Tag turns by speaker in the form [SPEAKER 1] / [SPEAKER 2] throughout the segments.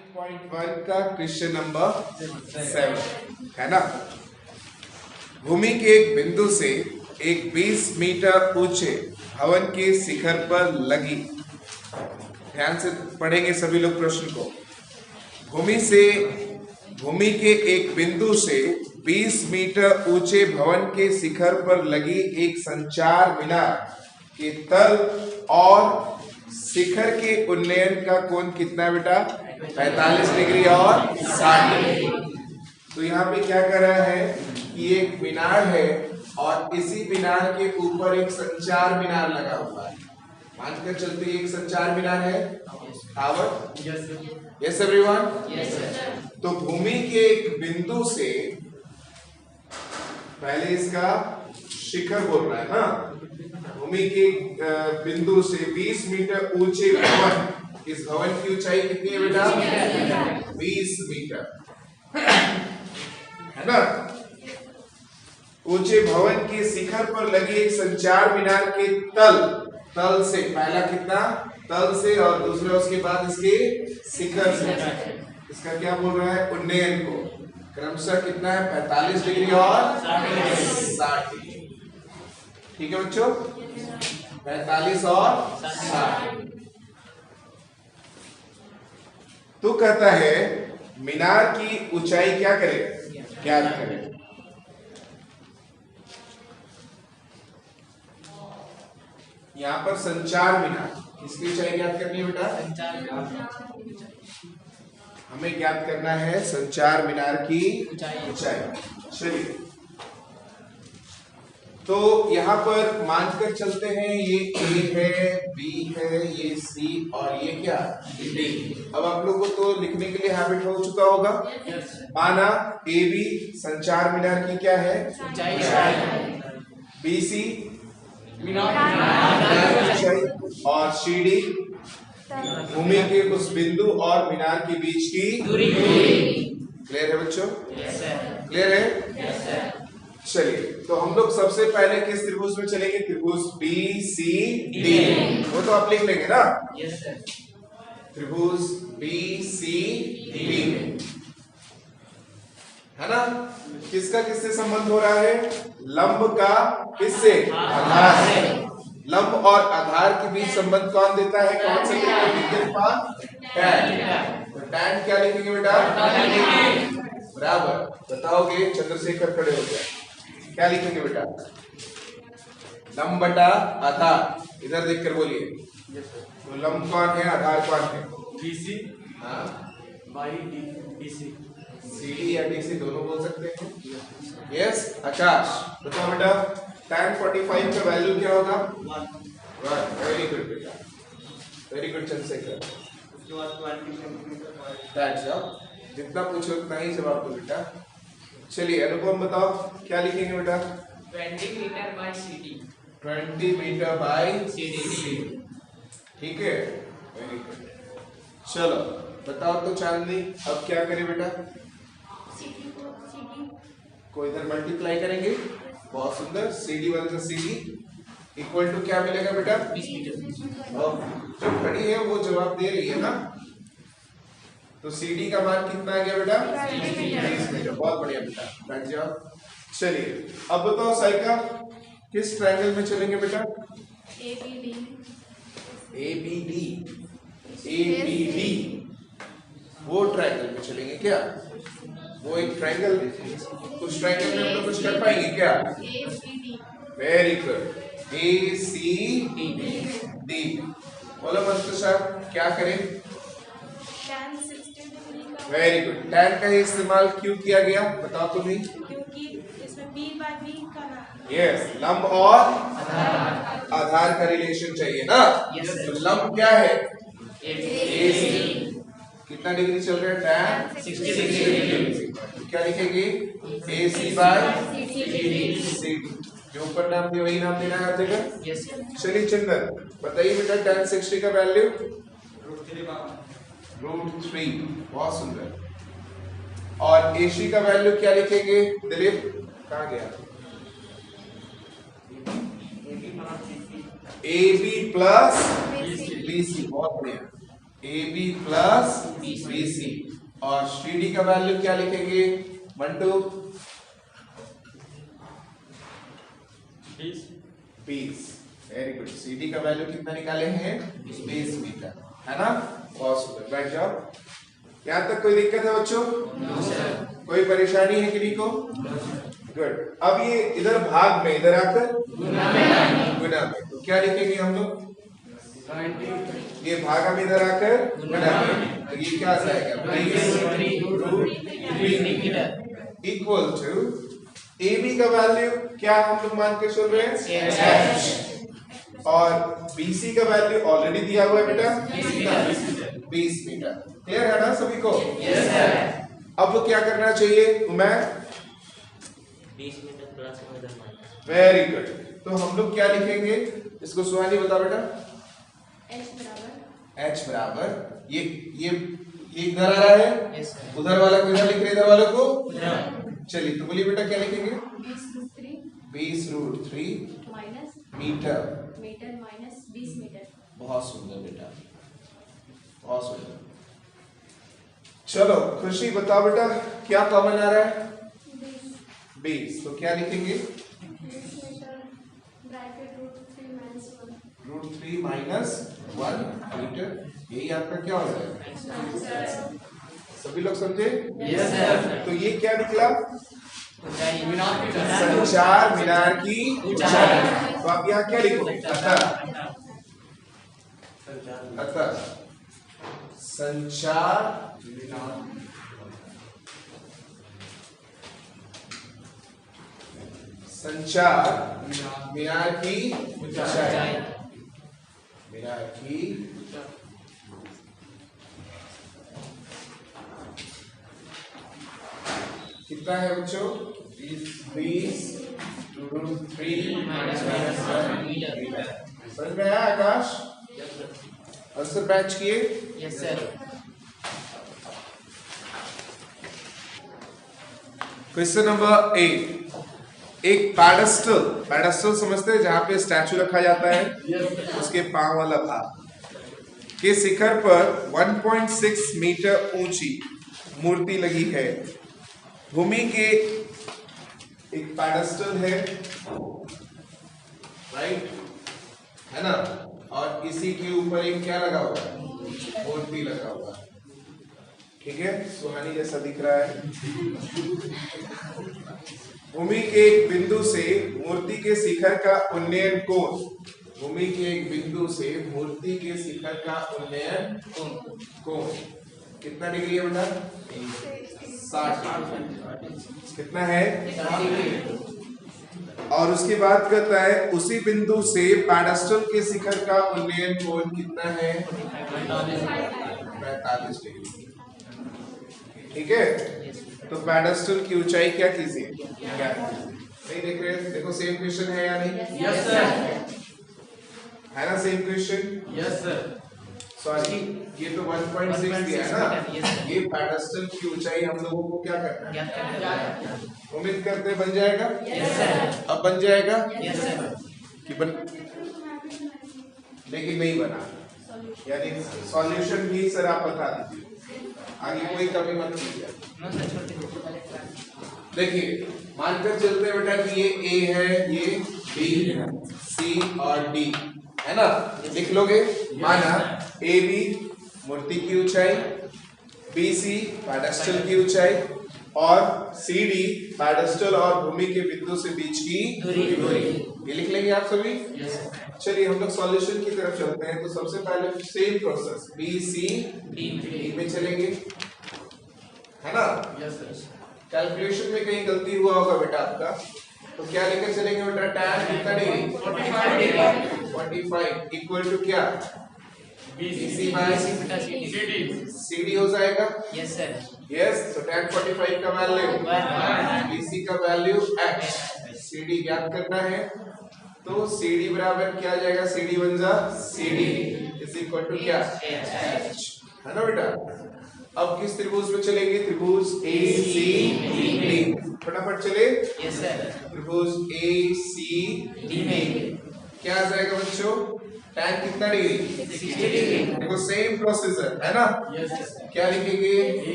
[SPEAKER 1] 9.1 का question number 7 है ना। भूमि के एक बिंदु से एक 20 मीटर ऊंचे भवन के शिखर पर लगी, ध्यान से पढ़ेंगे सभी लोग प्रश्न को। भूमि के एक बिंदु से 20 मीटर ऊंचे भवन के शिखर पर लगी एक संचार मीनार के तल और शिखर के उन्नयन का कोण कितना है बेटा? 45 डिग्री और 60 डिग्री। तो यहाँ पे क्या कर रहा है कि एक मीनार है और इसी मीनार के ऊपर एक संचार मीनार लगा हुआ है। मानकर चलते एक संचार मीनार है, टावर। Yes everyone. तो भूमि के एक बिंदु से, पहले इसका शिखर बोल रहा है ना, भूमि के बिंदु से 20 मीटर ऊंचे भवन, इस भवन की ऊंचाई कितनी है बेटा? 20 मीटर है ना। ऊंचे भवन के शिखर पर लगे एक संचार मीनार के तल से, पहला कितना? तल से, और दूसरा उसके बाद इसके शिखर से। इसका क्या बोल रहा है? उन्नयन को क्रमशः कितना है? 45 डिग्री और 60 डिग्री। ठीक है बच्चों, 45 और 60। तो कहता है मीनार की ऊंचाई क्या करें? ज्ञात करें। यहां पर संचार मीनार, इसकी ऊंचाई ज्ञात करनी है बेटा? हमें ज्ञात करना है संचार मीनार की ऊंचाई। चलिए, तो यहाँ पर मानकर चलते हैं ये ए है, बी है, ये सी और ये क्या? डी। अब आप लोगों को तो लिखने के लिए हैबिट हो चुका होगा। माना ए बी संचार मीनार की क्या है? बी सी और सी डी भूमि के उस बिंदु और मीनार के बीच की दूरी। क्लियर है बच्चों? क्लियर है? चलिए, तो हम लोग सबसे पहले किस त्रिभुज में चलेंगे? त्रिभुज बी सी डी, वो तो आप लिख लेंगे ना। त्रिभुज बी सी डी है ना। किसका किससे संबंध हो रहा है? लंब का किससे? आधार से। लंब और आधार के बीच संबंध कौन देता है? कौन सा टैन। तो टैन क्या लिखेंगे बेटा? बराबर बताओगे? चंद्रशेखर खड़े हो गए, क्या लिखेंगे बेटा? लंब बटा आधार। इधर देखकर बोलिए। तो लंब कौन है, आधार कौन है?
[SPEAKER 2] BC by DC।
[SPEAKER 1] CD या DC दोनों बोल सकते हैं। यस आकाश, बताओ बेटा tan 45 का वैल्यू क्या होगा? 1। वेरी गुड बेटा, वेरी गुड चंद्रशेखर।
[SPEAKER 2] उसके बाद 20 सेंटीमीटर।
[SPEAKER 1] दैट्स ऑल, जितना पूछो उतना ही जवाब दो बेटा। चलिए अनुपम बताओ क्या लिखेंगे बेटा?
[SPEAKER 3] 20 metre by CD।
[SPEAKER 1] 20 metre by
[SPEAKER 3] CD।
[SPEAKER 1] ठीक है, वेरी गुड। चलो बताओ तो चांदनी, अब क्या करें बेटा? को इधर मल्टीप्लाई करेंगे। बहुत सुंदर। CD1 से CD इक्वल टू क्या मिलेगा बेटा?
[SPEAKER 3] 20 मीटर।
[SPEAKER 1] जो खड़ी है वो जवाब दे रही है ना। तो CD का मान कितना आ गया बेटा? 20 मीटर। बहुत बढ़िया बेटा, बैठ जाओ। चलिए अब बताओ साइका, किस ट्रायंगल में चलेंगे बेटा? ABD वो ट्रायंगल में चलेंगे क्या? वो एक ट्रायंगल, उस ट्रायंगल में हम लोग कुछ कर पाएंगे क्या? Very good. ACD। बोलो मंत्र साहब क्या करें? Very good. टैन का ही इस्तेमाल क्यों किया गया बताओ तो नहीं?
[SPEAKER 4] क्योंकि इसमें B बाय B का नाम।
[SPEAKER 1] यस, लंब और आधार का रिलेशन चाहिए ना। तो लंब क्या है? AC। कितना डिग्री चल रहा है? Tan 60 degree. क्या लिखेंगे? AC by CD। जो ऊपर नाम दिया वही नाम देना है हर जगह। चलिए चंदन बताइए बेटा, टैन 60 का वैल्यू? √3। बहुत सुंदर। और AC का वैल्यू क्या लिखेंगे? दिलीप कहाँ गया? AB plus BC। बहुत बढ़िया। AB प्लस BC और CD का वैल्यू क्या लिखेंगे? 1 2 20। Very good. CD का वैल्यू कितना निकाले हैं? 20 मीटर, है ना? बहुत सुंदर, बैठ जाओ। यहाँ तक कोई दिक्कत है बच्चों? कोई परेशानी है किसी को? गुड। अब ये इधर भाग में, इधर आकर गुना में, तो क्या लिखेंगे हम लोग? ये भागा में इधर आकर गुना में, तो ये क्या आ जाएगा? इक्वल टू AB का वैल्यू क्या हम लोग मान के चल रहे हैं? H। और BC का वैल्यू ऑलरेडी दिया हुआ है बेटा 20 मीटर। क्लियर है ना सभी को?
[SPEAKER 3] Yes sir.
[SPEAKER 1] अब वो क्या करना चाहिए? मैं
[SPEAKER 3] 20 मीटर प्लस इधर माइनस।
[SPEAKER 1] Very good. तो हम लोग क्या लिखेंगे इसको? सुहानी बता बेटा। H बराबर ये इधर आ रहा है,
[SPEAKER 3] यस सर।
[SPEAKER 1] उधर वाला को इधर लिख रहे, इधर वाले को चलिए, तो बोलिए बेटा क्या लिखेंगे? 20√3 मीटर।
[SPEAKER 4] Minus 20 metre.
[SPEAKER 1] बहुत सुंदर बेटा, बहुत सुंदर। चलो खुशी बताओ बेटा क्या कॉमन आ रहा है? 20। तो क्या लिखेंगे? √3 माइनस 1 मीटर। यही आपका क्या हो जाएगा? सभी लोग समझे?
[SPEAKER 3] Yes sir.
[SPEAKER 1] तो ये क्या निकला?
[SPEAKER 3] मीटर।
[SPEAKER 1] संचार मीनार की ऊंचाई। तो आप यहाँ क्या लिखोगे? अतः संचार मीनार की ऊंचाई, मीनार की कितना है बच्चों? 20√3 मीटर। समझ में आया आकाश? आंसर मैच किए?
[SPEAKER 3] Yes sir.
[SPEAKER 1] Question number 8। एक पैडेस्टल समझते हैं जहां पे स्टैचू रखा जाता है, उसके पांव वाला भाग के शिखर पर 1.6 मीटर ऊंची मूर्ति लगी है। भूमि के एक पैडेस्टल है, राइट, है ना? और इसी के ऊपर एक क्या लगा हुआ है? मूर्ति लगा हुआ है। ठीक है, सुहानी जैसा दिख रहा है। भूमि के एक बिंदु से मूर्ति के शिखर का उन्नयन कोण, भूमि के एक बिंदु से मूर्ति के शिखर का उन्नयन कोण कितना डिग्री है बेटा? 60 डिग्री। कितना है? 60। और उसकी बात करता है उसी बिंदु से पैडेस्टल के शिखर का उन्नयन कोण कितना है? 45 डिग्री। ठीक है, तो पैडेस्टल की ऊंचाई क्या कीजिए? नहीं देख रहे? देखो सेम क्वेश्चन है या नहीं?
[SPEAKER 2] Yes sir.
[SPEAKER 1] है ना same question?
[SPEAKER 2] Yes sir.
[SPEAKER 1] Sorry, ये तो 1.6 दिया है ना। ये पैडेस्टल की ऊंचाई हम लोगों को क्या करना है? उम्मीद करते बन जाएगा?
[SPEAKER 3] Yes sir.
[SPEAKER 1] अब बन जाएगा
[SPEAKER 3] यस सर।
[SPEAKER 1] कि बन, लेकिन नहीं बना, यानी सॉल्यूशन भी सर आप बता दीजिए, आगे कोई कमी मत कीजिए। देखिए मानकर चलते बेटा कि ये ए है, ये बी, सी और डी है ना। लिख लोगे, माना ए बी मूर्ति की ऊंचाई, बी सी पैडेस्टल की ऊंचाई और सी डी पैडेस्टल और भूमि के बिंदु से बीच की दूरी। ये लिख लेंगे आप सभी? चलिए हम लोग सॉल्यूशन की तरफ चलते हैं। तो सबसे पहले same process B C D में चलेंगे, है ना। कैलकुलेशन में कहीं गलती हुआ होगा बेटा आपका, तो क्या लेकर चलेंगे बेटा? tan कितना डिग्री? 45 इक्वल टू क्या? BC बाय CD हो जाएगा।
[SPEAKER 3] Yes sir.
[SPEAKER 1] यस, तो tan 45 का वैल्यू BC का वैल्यू h, CD ज्ञात करना है। तो CD बराबर क्या आ जाएगा? CD बन जा CD इज इक्वल टू क्या? h, है ना बेटा। अब किस त्रिभुज में चलेंगे? त्रिभुज ACD। फटाफट चले।
[SPEAKER 3] Yes sir.
[SPEAKER 1] त्रिभुज ACD में क्या आ जाएगा बच्चों? tan कितना डिग्री? 60 डिग्री। देखो सेम प्रोसीजर है ना? क्या लिखेंगे?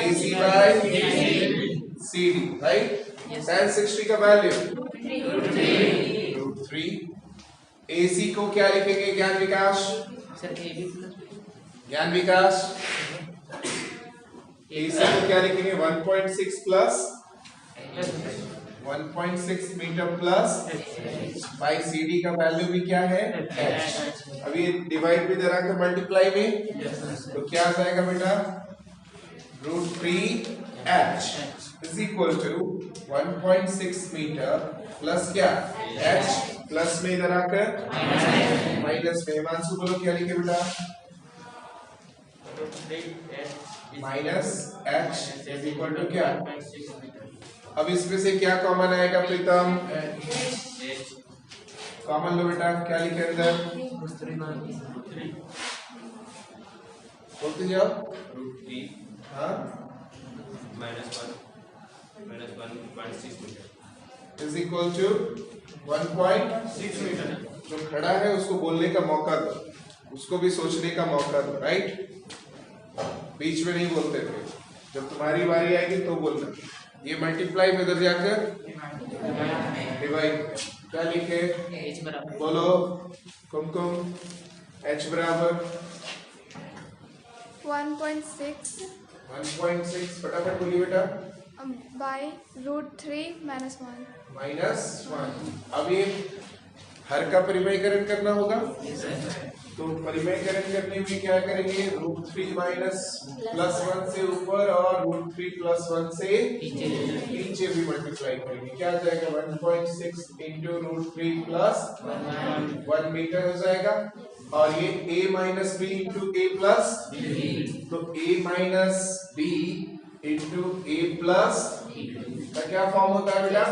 [SPEAKER 1] AC by CD, right? tan 60 का वैल्यू √3। AC को क्या लिखेंगे ज्ञान विकास? ज्ञान विकास AC को क्या लिखेंगे? 1.6 plus 1.6 metre plus by CD का वैल्यू भी क्या है? H। अभी डिवाइड भी दे रहा है मल्टीप्लाई में, तो क्या आ जाएगा बेटा? √3H is equal to 1.6 metre plus क्या? H प्लस में इधर आकर माइनस में। हिमांशु बोलो क्या लिखे बेटा? Minus H is equal to क्या? अब इसमें से क्या कॉमन आएगा प्रीतम? कॉमन लो बेटा, क्या लिखे अंदर? बोलते जाओ।
[SPEAKER 3] √3
[SPEAKER 1] हाँ
[SPEAKER 3] -1.6 metre
[SPEAKER 1] is equal to 1.6 metre. जो खड़ा है उसको बोलने का मौका दो, उसको भी सोचने का मौका दो, राइट? बीच में नहीं बोलते थे, जब तुम्हारी बारी आएगी तो बोलना। ये मल्टीप्लाई में इधर जाकर डिवाइड। क्या लिखे? बोलो कुमकुम। H बराबर 1.6 फटाफट बोलिए बेटा।
[SPEAKER 4] by √3 -1.
[SPEAKER 1] -1। अब ये हर का परिमयकरण करना होगा, तो परिमयकरण करने में क्या करेंगे? √3 माइनस +1 से ऊपर और √3 +1 से नीचे भी मल्टीप्लाई करेंगे। क्या आ जाएगा? 1.6 इंटू √3 प्लस 1 मीटर हो जाएगा। और ये a minus b into a plus, तो a minus b into a plus का क्या फॉर्म होता है बेटा?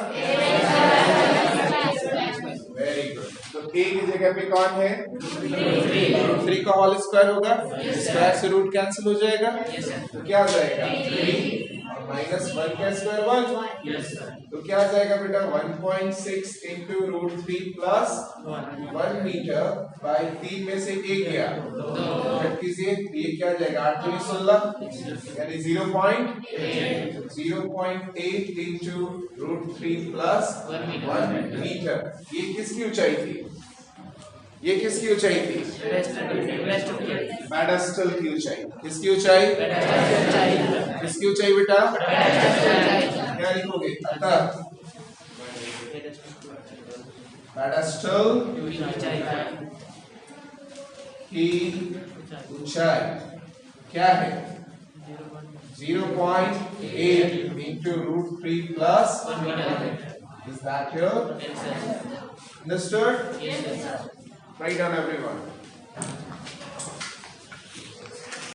[SPEAKER 1] Very good. तो a की जगह पे कौन है? √3 का होल स्क्वायर होगा, स्क्वायर से रूट कैंसिल हो जाएगा, तो क्या आ जाएगा? 3 और -1 का स्क्वायर 1, तो क्या आ जाएगा बेटा? 1.6 इंटू √3 प्लस 1 मीटर बाई 3 में से a गया कट कीजिए, ये क्या आ जाएगा? 8 × 16 यानी 0.8 इंटू √3 प्लस 1 मीटर। ये किसकी ऊंचाई थी? ये किसकी ऊंचाई थी? पेडेस्टल की ऊंचाई। किसकी ऊंचाई? किसकी ऊंचाई बेटा? क्या लिखोगे? अतः पेडेस्टल की ऊंचाई क्या है? 0.8 into √3 plus 1 metre. Is that clear? Understood? Write down everyone.